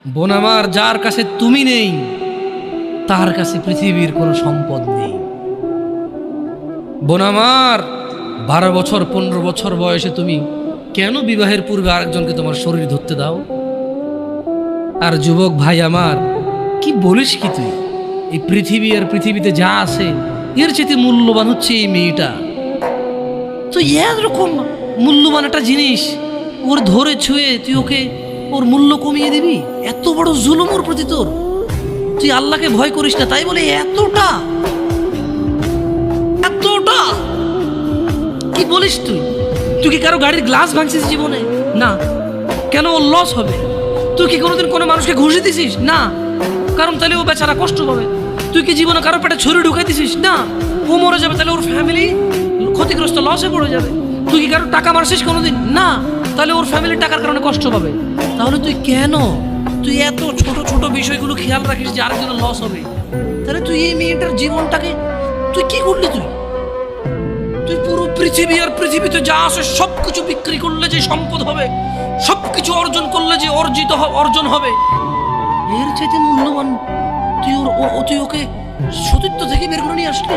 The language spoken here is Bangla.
বোন আমার, যার কাছে তুমি নেই তার কাছে পৃথিবীর কোনো সম্পদ নেই। বোন আমার, 12 বছর 15 বছর বয়সে তুমি কেন বিবাহের পূর্বে আরেকজনকে তোমার শরীর ধরতে দাও? আর যুবক ভাই আমার, কি বলিস কি তুই? এই পৃথিবী আর পৃথিবীতে যা আছে এর চেয়ে মূল্যবান হচ্ছে এই মেয়েটা। তো এরকম মূল্যবান একটা জিনিস ওর ধরে ছুঁয়ে তুই ওকে ওর মূল্য কমিয়ে দিবি? এত বড় জুলুম ওর প্রতি তোর! তুই আল্লাহকে ভয় করিস না তাই বলে এতটা এতটা কি বলিস তুই? তুই কি কারো গাড়ির গ্লাস ভাঙছিস জীবনে? না। কেন? ওর লস হবে। তুই কি কোনোদিন কোনো মানুষকে ঘুষি দিছিস? না, কারণ তাহলে ও বেচারা কষ্ট পাবে। তুই কি জীবনে কারো পেটে ছুরি ঢুকাই দিছিস? না, ও মরে যাবে, তাহলে ওর ফ্যামিলি ক্ষতিগ্রস্ত, লসে পড়ে যাবে। তুই কি কারো টাকা মারছিস কোনোদিন? না, তাহলে ওর ফ্যামিলির টাকার কারণে কষ্ট পাবে। তাহলে তুই এত ছোট ছোট বিষয়গুলো খেয়াল রাখিস যে আরেকজনের লস হবে? তাহলে তুই এই মেয়েটার জীবনটাকে তুই কি করলি? তুই পুরো পৃথিবী আর পৃথিবীতে যা আছে সবকিছু বিক্রি করলে যে সম্পদ হবে, সবকিছু অর্জন করলে যে অর্জন হবে, এর চাইতে মূল্যবান তুই ওকে সতীত্ব থেকে বের করে নিয়ে আসলি।